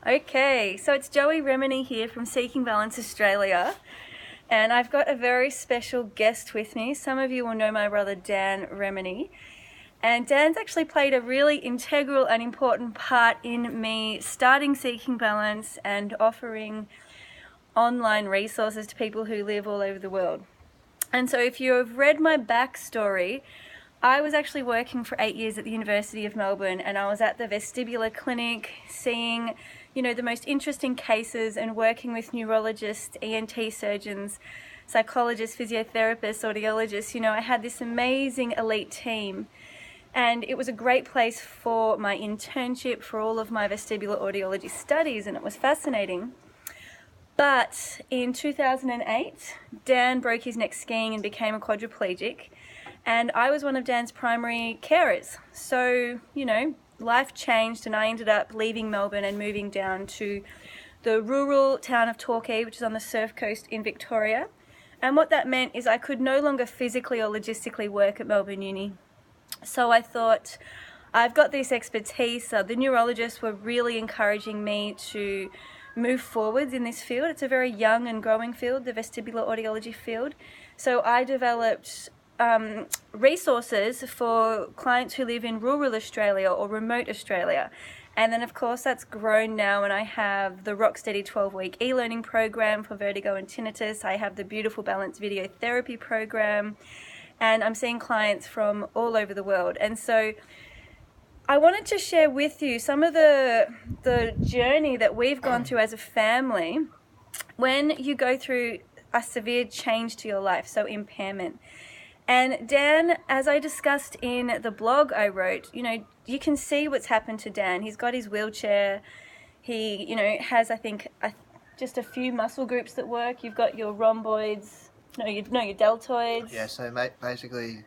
Okay, so it's Joey Remenyi here from Seeking Balance Australia, and I've got a very special guest with me. Some of you will know my brother Dan Remenyi, and Dan's actually played a really integral and important part in me starting Seeking Balance and offering online resources to people who live all over the world. And so if you have read my backstory, I was actually working for 8 years at the University of Melbourne, and I was at the vestibular clinic seeing, the most interesting cases and working with neurologists, ENT surgeons, psychologists, physiotherapists, audiologists. I had this amazing elite team, and it was a great place for my internship, for all of my vestibular audiology studies, and it was fascinating. But in 2008, Dan broke his neck skiing and became a quadriplegic. And I was one of Dan's primary carers. So, life changed and I ended up leaving Melbourne and moving down to the rural town of Torquay, which is on the surf coast in Victoria. And what that meant is I could no longer physically or logistically work at Melbourne Uni. So I thought, I've got this expertise. The neurologists were really encouraging me to move forwards in this field. It's a very young and growing field, the vestibular audiology field. So I developed resources for clients who live in rural Australia or remote Australia. And then, of course, that's grown now, and I have the Rocksteady 12-week e-learning program for vertigo and tinnitus. I have the Beautiful Balance video therapy program, and I'm seeing clients from all over the world. And so I wanted to share with you some of the journey that we've gone through as a family when you go through a severe change to your life, so impairment. And Dan, as I discussed in the blog I wrote, you can see what's happened to Dan. He's got his wheelchair. He, has, I think, just a few muscle groups that work. You've got your rhomboids, your deltoids. Yeah, so basically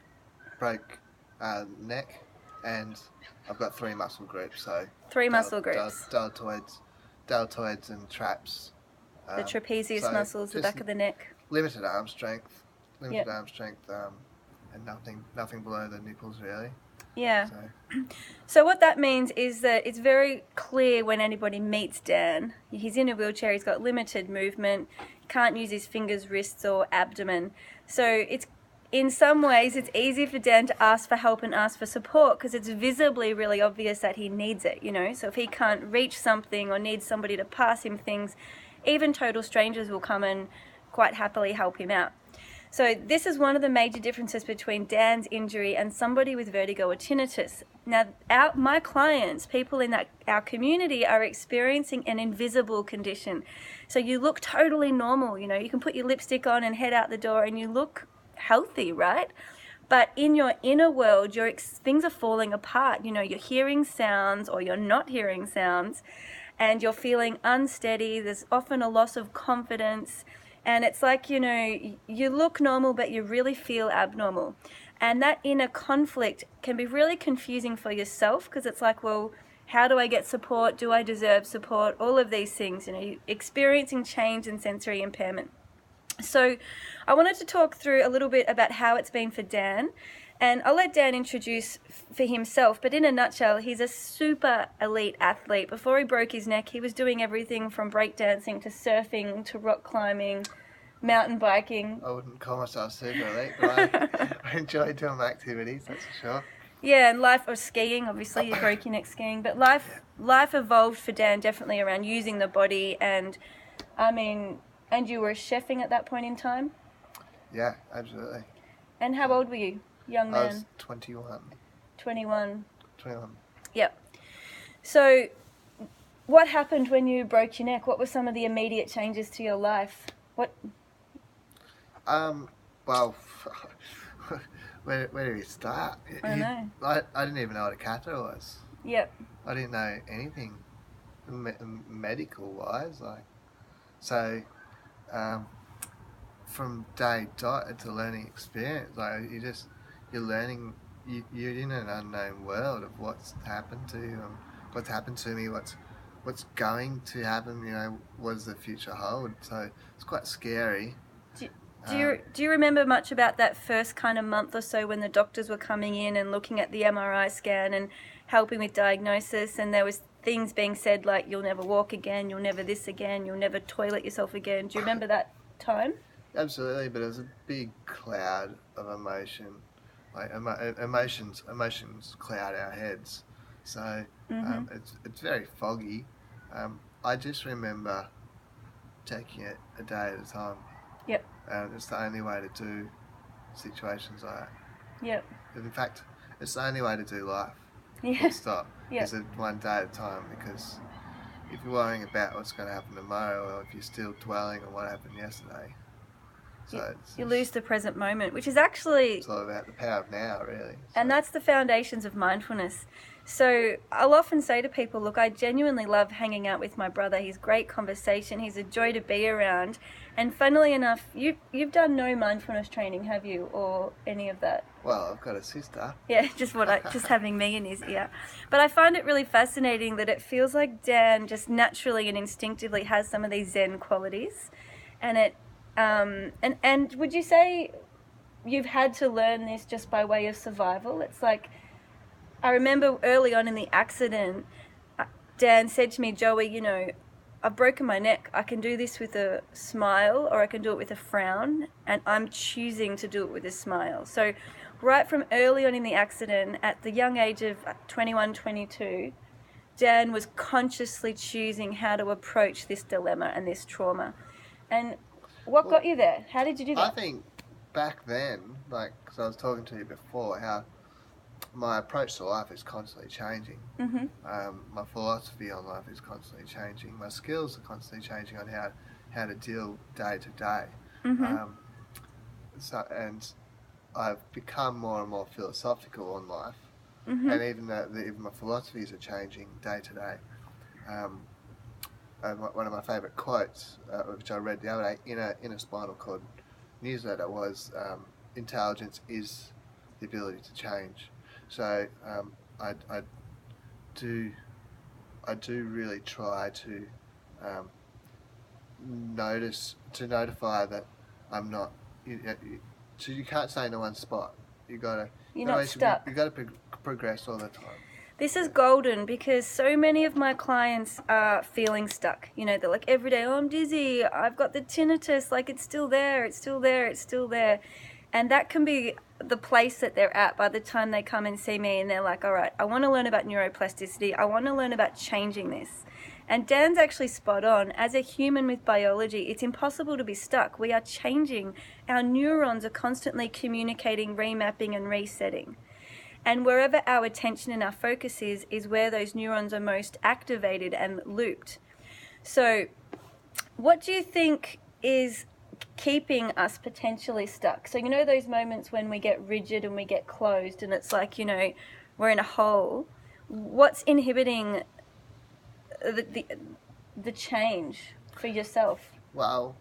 broke neck, and I've got 3 muscle groups. So muscle groups. Deltoids and traps. The trapezius muscles, the back of the neck. Limited arm strength. And nothing below the nipples really. Yeah. So what that means is that it's very clear when anybody meets Dan. He's in a wheelchair, he's got limited movement, can't use his fingers, wrists or abdomen. So it's in some ways it's easy for Dan to ask for help and ask for support because it's visibly really obvious that he needs it, So if he can't reach something or needs somebody to pass him things, even total strangers will come and quite happily help him out. So this is one of the major differences between Dan's injury and somebody with vertigo or tinnitus. Now, my clients, people in our community, are experiencing an invisible condition. So you look totally normal, you can put your lipstick on and head out the door and you look healthy, right? But in your inner world, things are falling apart. You're hearing sounds or you're not hearing sounds, and you're feeling unsteady. There's often a loss of confidence. And it's like, you look normal, but you really feel abnormal. And that inner conflict can be really confusing for yourself because it's like, well, how do I get support? Do I deserve support? All of these things, experiencing change and sensory impairment. So I wanted to talk through a little bit about how it's been for Dan. And I'll let Dan introduce for himself, but in a nutshell, he's a super elite athlete. Before he broke his neck, he was doing everything from breakdancing to surfing to rock climbing, mountain biking. I wouldn't call myself super elite, but I enjoy doing my activities, that's for sure. Yeah, and life, or skiing, obviously, you broke your neck skiing, but life evolved for Dan definitely around using the body, and you were chefing at that point in time? Yeah, absolutely. And how old were you? Young man? I was 21. 21. Yep. So what happened when you broke your neck? What were some of the immediate changes to your life? Well, where do we start? I know. I didn't even know what a catheter was. Yep. I didn't know anything medical-wise. From day dot, it's a learning experience. You're learning. You're in an unknown world of what's happened to you, what's happened to me, what's going to happen. What does the future hold? So it's quite scary. Do you remember much about that first kind of month or so when the doctors were coming in and looking at the MRI scan, and helping with diagnosis, and there was things being said like, you'll never walk again, you'll never this again, you'll never toilet yourself again. Do you remember that time? Absolutely, but it was a big cloud of emotion. Like emotions cloud our heads, so it's very foggy. I just remember taking it a day at a time. Yep. It's the only way to do situations like that. Yep. In fact, it's the only way to do life. Yeah. Full stop. Yep. Is it one day at a time? Because if you're worrying about what's going to happen tomorrow, or if you're still dwelling on what happened yesterday, so you lose the present moment, which is actually... It's all about the power of now, really. And that's the foundations of mindfulness. So I'll often say to people, look, I genuinely love hanging out with my brother. He's great conversation. He's a joy to be around. And funnily enough, you've done no mindfulness training, have you, or any of that? Well, I've got a sister. Yeah, just having me in his ear. But I find it really fascinating that it feels like Dan just naturally and instinctively has some of these Zen qualities. And it... And would you say you've had to learn this just by way of survival? It's like, I remember early on in the accident, Dan said to me, Joey, you know, I've broken my neck. I can do this with a smile or I can do it with a frown, and I'm choosing to do it with a smile. So right from early on in the accident, at the young age of 21, 22, Dan was consciously choosing how to approach this dilemma and this trauma. And what got you there? How did you do that? I think back then, like, because I was talking to you before, how my approach to life is constantly changing. My philosophy on life is constantly changing. My skills are constantly changing on how to deal day to day. And I've become more and more philosophical on life, and even my philosophies are changing day to day. One of my favourite quotes, which I read the other day in a Spinal Cord newsletter, was intelligence is the ability to change. So I do really try to notify that I'm not. So you can't stay in one spot. You're not stuck. You got to progress all the time. This is golden because so many of my clients are feeling stuck. You know, they're like every day, oh, I'm dizzy, I've got the tinnitus, like it's still there, it's still there, it's still there. And that can be the place that they're at by the time they come and see me, and they're like, all right, I want to learn about neuroplasticity, I want to learn about changing this. And Dan's actually spot on. As a human with biology, it's impossible to be stuck. We are changing. Our neurons are constantly communicating, remapping and resetting. And wherever our attention and our focus is where those neurons are most activated and looped. So what do you think is keeping us potentially stuck? So you know those moments when we get rigid and we get closed and it's like, you know, we're in a hole. What's inhibiting the change for yourself? Well,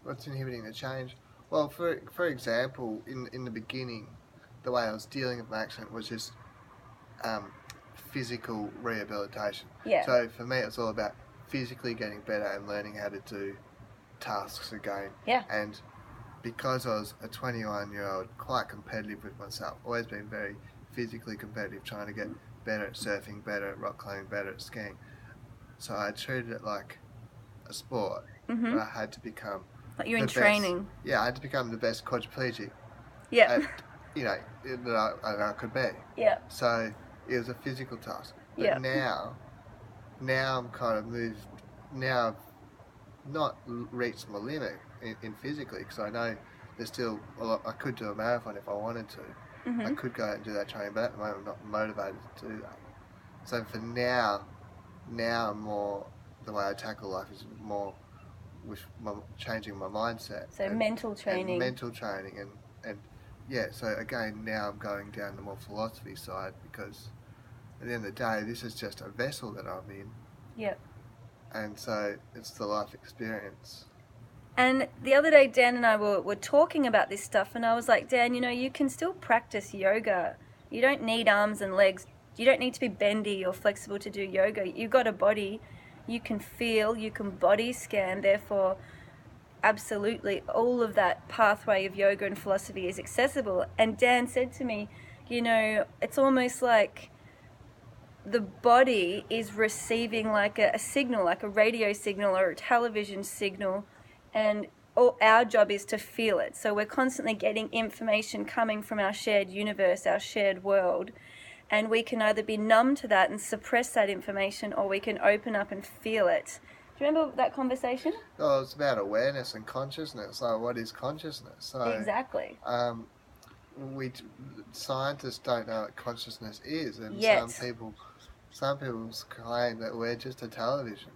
what's inhibiting the change? Well, for example, in the beginning, the way I was dealing with my accident was just physical rehabilitation. Yeah. So for me, it's all about physically getting better and learning how to do tasks again. Yeah. And because I was a 21-year-old, quite competitive with myself, always been very physically competitive, trying to get better at surfing, better at rock climbing, better at skiing. So I treated it like a sport, but I had to become like you're in training. Best, yeah, I had to become the best quadriplegic. Yeah. That I could be. Yeah. So it was a physical task. But now I'm kind of moved. Now I've not reached my limit in physically, because I know there's still a lot. I could do a marathon if I wanted to. I could go out and do that training, but at the moment I'm not motivated to do that. So for now I'm more, the way I tackle life is more with changing my mindset. So mental training. And yeah, so again, now I'm going down the more philosophy side, because at the end of the day, this is just a vessel that I'm in. Yep. And so it's the life experience. And the other day, Dan and I were talking about this stuff, and I was like, Dan, you know, you can still practice yoga. You don't need arms and legs. You don't need to be bendy or flexible to do yoga. You've got a body. You can feel, you can body scan, therefore absolutely all of that pathway of yoga and philosophy is accessible. And Dan said to me, You know, it's almost like the body is receiving like a signal, like a radio signal or a television signal, and all our job is to feel it. So we're constantly getting information coming from our shared universe, our shared world, and we can either be numb to that and suppress that information, or we can open up and feel it. Do you remember that conversation? Oh, it's about awareness and consciousness. So what is consciousness? So, Exactly. Scientists don't know what consciousness is, and Yet. some people claim that we're just a television,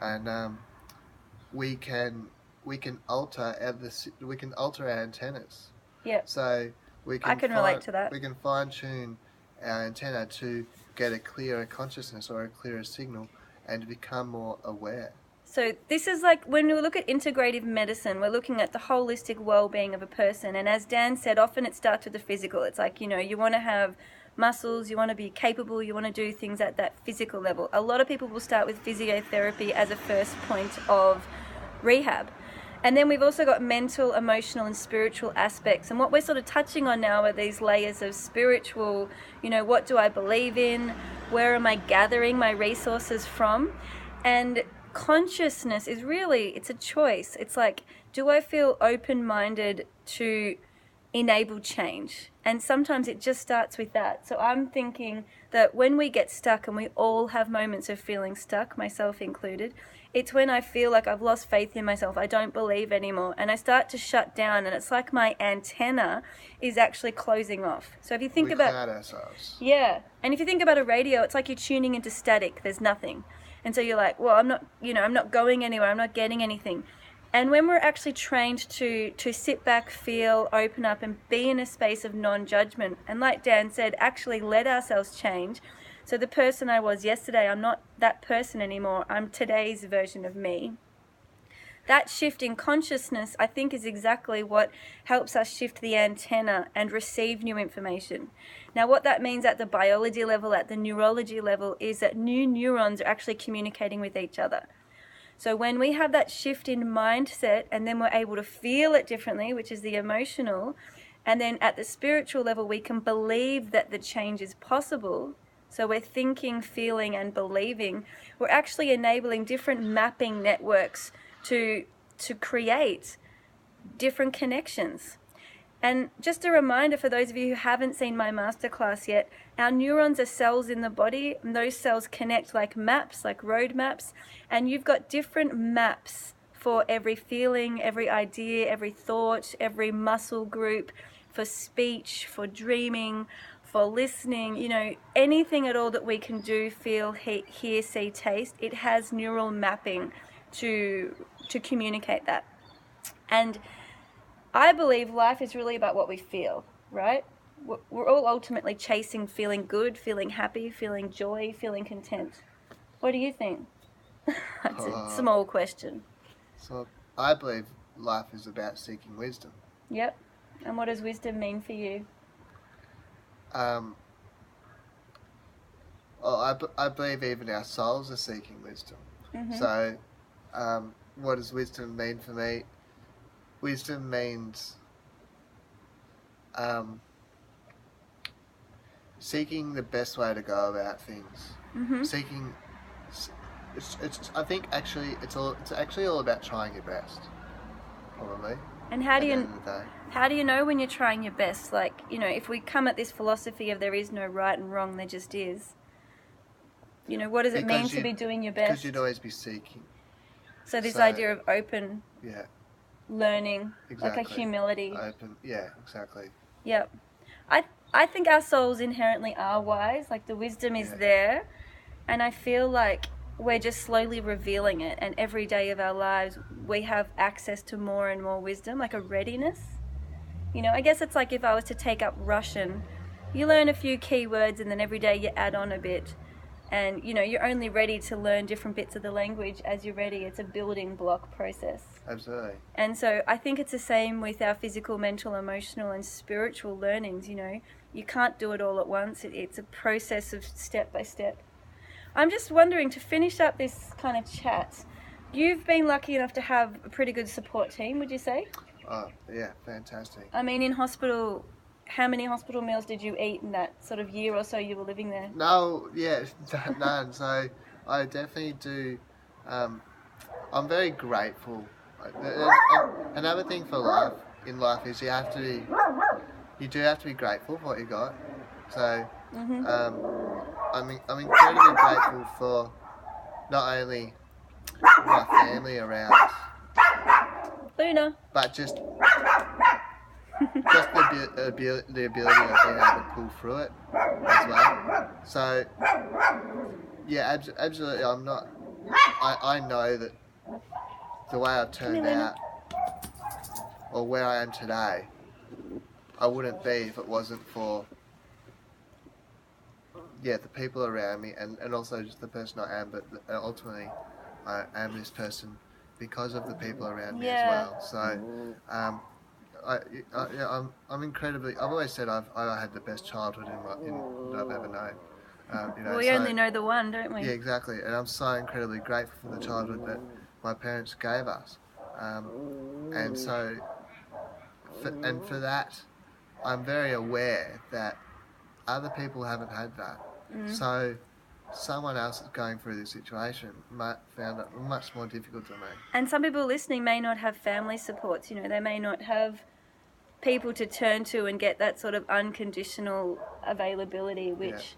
and we can alter our antennas. Yep. So I can relate to that. We can fine tune our antenna to get a clearer consciousness or a clearer signal, and to become more aware. So this is like when we look at integrative medicine, we're looking at the holistic well-being of a person. And as Dan said, often it starts with the physical. It's like, you know, you want to have muscles, you want to be capable, you want to do things at that physical level. A lot of people will start with physiotherapy as a first point of rehab. And then we've also got mental, emotional, and spiritual aspects. And what we're sort of touching on now are these layers of spiritual, you know, what do I believe in? Where am I gathering my resources from? And consciousness is really, it's a choice. It's like, do I feel open-minded to enable change? And sometimes it just starts with that. So I'm thinking that when we get stuck, and we all have moments of feeling stuck, myself included, it's when I feel like I've lost faith in myself, I don't believe anymore, and I start to shut down, and it's like my antenna is actually closing off. So if you think about... cloud ourselves. Yeah, and if you think about a radio, it's like you're tuning into static, there's nothing. And so you're like, well, I'm not going anywhere, I'm not getting anything. And when we're actually trained to sit back, feel, open up, and be in a space of non-judgment, and like Dan said, actually let ourselves change. So the person I was yesterday, I'm not that person anymore, I'm today's version of me. That shift in consciousness, I think, is exactly what helps us shift the antenna and receive new information. Now, what that means at the biology level, at the neurology level, is that new neurons are actually communicating with each other. So when we have that shift in mindset, and then we're able to feel it differently, which is the emotional, and then at the spiritual level, we can believe that the change is possible. So we're thinking, feeling, and believing. We're actually enabling different mapping networks to create different connections. And just a reminder for those of you who haven't seen my masterclass yet, our neurons are cells in the body, and those cells connect like maps, like road maps, and you've got different maps for every feeling, every idea, every thought, every muscle group, for speech, for dreaming, for listening, you know, anything at all that we can do, feel, hear, see, taste, it has neural mapping to communicate that. And I believe life is really about what we feel, right? We're all ultimately chasing feeling good, feeling happy, feeling joy, feeling content. What do you think? That's a small question. So I believe life is about seeking wisdom. Yep. And what does wisdom mean for you? I believe even our souls are seeking wisdom. Mm-hmm. So what does wisdom mean for me? Wisdom means seeking the best way to go about things. Mm-hmm. Seeking, I think actually it's actually all about trying your best, probably. And how do you know when you're trying your best? Like, you know, if we come at this philosophy of there is no right and wrong, there just is. You know, what does it mean to be doing your best? Because you'd always be seeking. So this idea of open. Yeah. Learning, exactly. Like a humility. Open, yeah, exactly. Yep. I think our souls inherently are wise, like the wisdom is there, and I feel like we're just slowly revealing it, and every day of our lives we have access to more and more wisdom, like a readiness. You know, I guess it's like if I was to take up Russian, you learn a few key words and then every day you add on a bit. And, you know, you're only ready to learn different bits of the language as you're ready. It's a building block process. Absolutely. And so I think it's the same with our physical, mental, emotional, and spiritual learnings, you know. You can't do it all at once. It's a process of step by step. I'm just wondering, to finish up this kind of chat, you've been lucky enough to have a pretty good support team, would you say? Oh, yeah, fantastic. I mean, in hospital, how many hospital meals did you eat in that sort of year or so you were living there? No, yeah, none. So I definitely do. I'm very grateful. Another thing for life in life is you do have to be grateful for what you got. So I'm incredibly grateful for not only my family around, Luna. but just the ability of being able to pull through it as well. So yeah, absolutely. I'm not. I know that the way I've turned out, or where I am today, I wouldn't be if it wasn't for the people around me, and also just the person I am. But ultimately, I am this person because of the people around me as well. So, I'm incredibly. I've always said I had the best childhood that I've ever known. Well, we only know the one, don't we? Yeah, exactly. And I'm so incredibly grateful for the childhood that my parents gave us. And so, for that, I'm very aware that other people haven't had that. So someone else is going through this situation might found it much more difficult than me. And some people listening may not have family supports. They may not have people to turn to and get that sort of unconditional availability, which,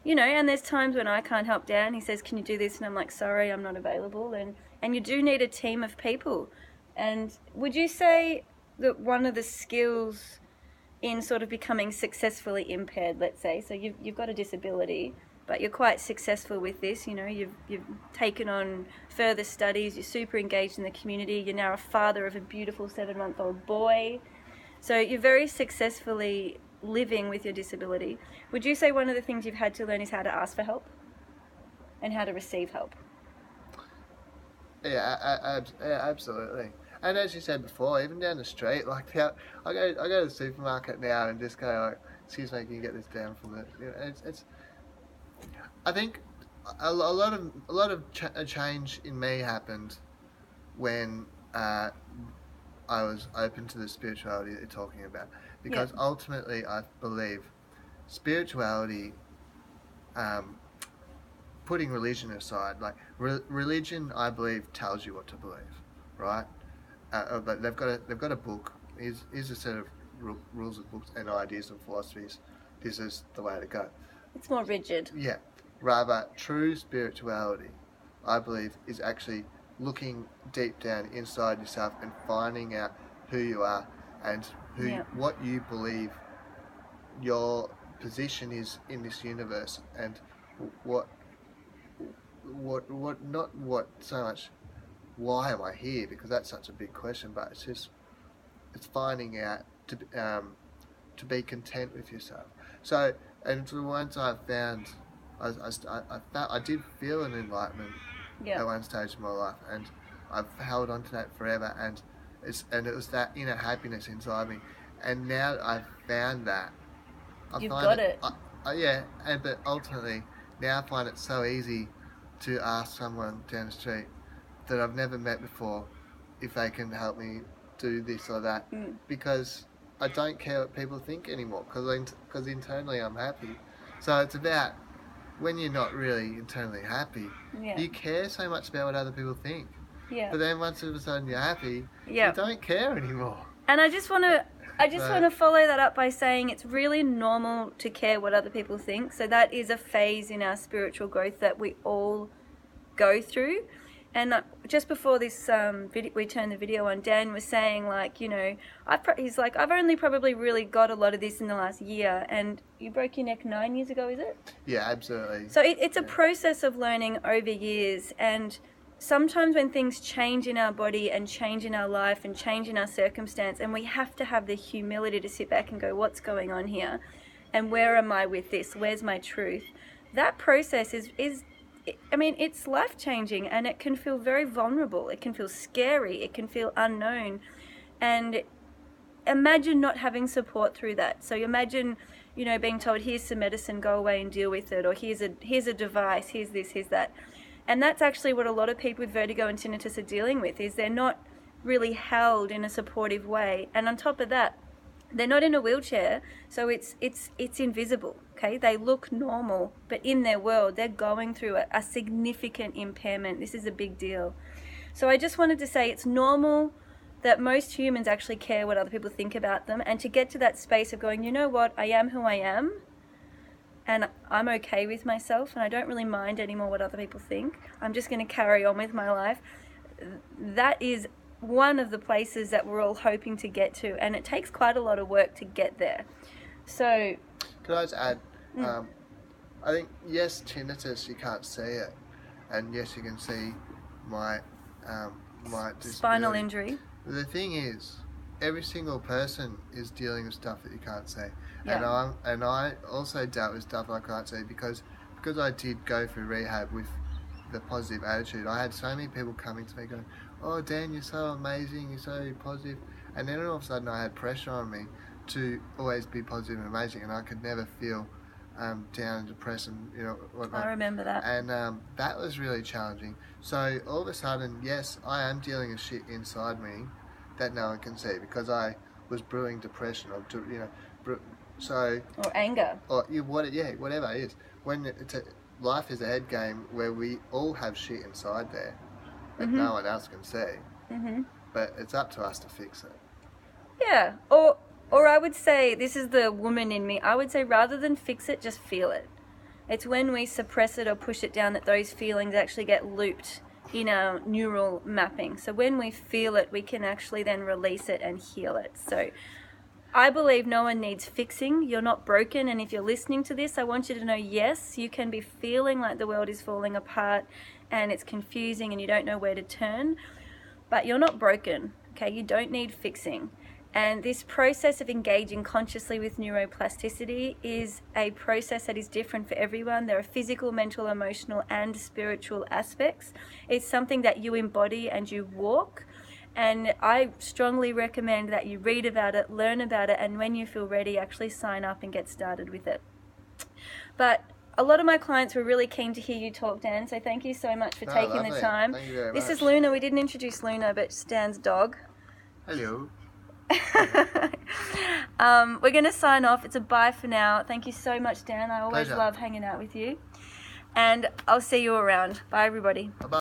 and there's times when I can't help Dan. He says, can you do this? And I'm like, sorry, I'm not available. And you do need a team of people. And would you say that one of the skills in sort of becoming successfully impaired, let's say, so you've got a disability, but you're quite successful with this, you've taken on further studies, you're super engaged in the community, you're now a father of a beautiful 7-month-old boy, so you're very successfully living with your disability. Would you say one of the things you've had to learn is how to ask for help and how to receive help? Yeah, absolutely. And as you said before, even down the street, I go to the supermarket now and just go like, "Excuse me, can you get this down from the?" It's. I think a lot of a change in me happened when I was open to the spirituality that you're talking about, because ultimately I believe spirituality, putting religion aside, like religion, I believe tells you what to believe, right? But they've got a book. Here's a set of rules of books and ideas and philosophies. This is the way to go. It's more rigid. Yeah. Rather, true spirituality, I believe, is actually looking deep down inside yourself and finding out who you are and what you believe your position is in this universe, and not what so much. Why am I here? Because that's such a big question. But it's finding out to be content with yourself. So, and once I found, I did feel an enlightenment at one stage in my life, and I've held on to that forever. And it was that inner happiness inside me. And now I've found that. You've got it. But ultimately now I find it so easy to ask someone down the street that I've never met before if they can help me do this or that, because I don't care what people think anymore, because internally I'm happy. So it's about when you're not really internally happy, you care so much about what other people think. Yeah. But then once all of a sudden you're happy, you don't care anymore. And I just want to follow that up by saying it's really normal to care what other people think. So that is a phase in our spiritual growth that we all go through. And just before this we turned the video on, Dan was saying, like, he's like, I've only probably really got a lot of this in the last year. And you broke your neck 9 years ago, is it? Yeah, absolutely. So it's a process of learning over years. And sometimes when things change in our body and change in our life and change in our circumstance, and we have to have the humility to sit back and go, what's going on here? And where am I with this? Where's my truth? That process is it's life-changing, and it can feel very vulnerable. It can feel scary. It can feel unknown. And imagine not having support through that. So imagine, being told, here's some medicine, go away and deal with it, or here's a device, here's this, here's that. And that's actually what a lot of people with vertigo and tinnitus are dealing with, is they're not really held in a supportive way. And on top of that, They're not in a wheelchair, so it's invisible, okay? They look normal, but in their world, they're going through a significant impairment. This is a big deal. So I just wanted to say it's normal that most humans actually care what other people think about them, and to get to that space of going, you know what, I am who I am, and I'm okay with myself, and I don't really mind anymore what other people think. I'm just going to carry on with my life. That is one of the places that we're all hoping to get to, and it takes quite a lot of work to get there. So Could I just add, I think, yes, tinnitus, you can't see it, and yes, you can see my spinal disability. injury. The thing is, every single person is dealing with stuff that you can't see. Yeah. And I also dealt with stuff I can't see because I did go through rehab with the positive attitude. I had so many people coming to me going, "Oh, Dan, you're so amazing, you're so positive," and then all of a sudden I had pressure on me to always be positive and amazing, and I could never feel down and depressed and whatnot. I remember that. And that was really challenging. So all of a sudden, yes, I am dealing with shit inside me that no one can see because I was brewing depression or or anger. Or whatever it is. When life is a head game where we all have shit inside there that no one else can see. But it's up to us to fix it. Yeah, or I would say, this is the woman in me, I would say rather than fix it, just feel it. It's when we suppress it or push it down that those feelings actually get looped in our neural mapping. So when we feel it, we can actually then release it and heal it. So I believe no one needs fixing. You're not broken, and if you're listening to this, I want you to know, yes, you can be feeling like the world is falling apart and it's confusing and you don't know where to turn, but you're not broken, okay? You don't need fixing. And this process of engaging consciously with neuroplasticity is a process that is different for everyone. There are physical, mental, emotional, and spiritual aspects. It's something that you embody and you walk. And I strongly recommend that you read about it, learn about it, and when you feel ready, actually sign up and get started with it. But a lot of my clients were really keen to hear you talk, Dan, so thank you so much for taking the time. Thank you very This much. is Luna. We didn't introduce Luna, but it's Dan's dog. Hello. We're going to sign off. It's a bye for now. Thank you so much, Dan. I always Pleasure. love hanging out with you. And I'll see you around. Bye, everybody. Bye-bye.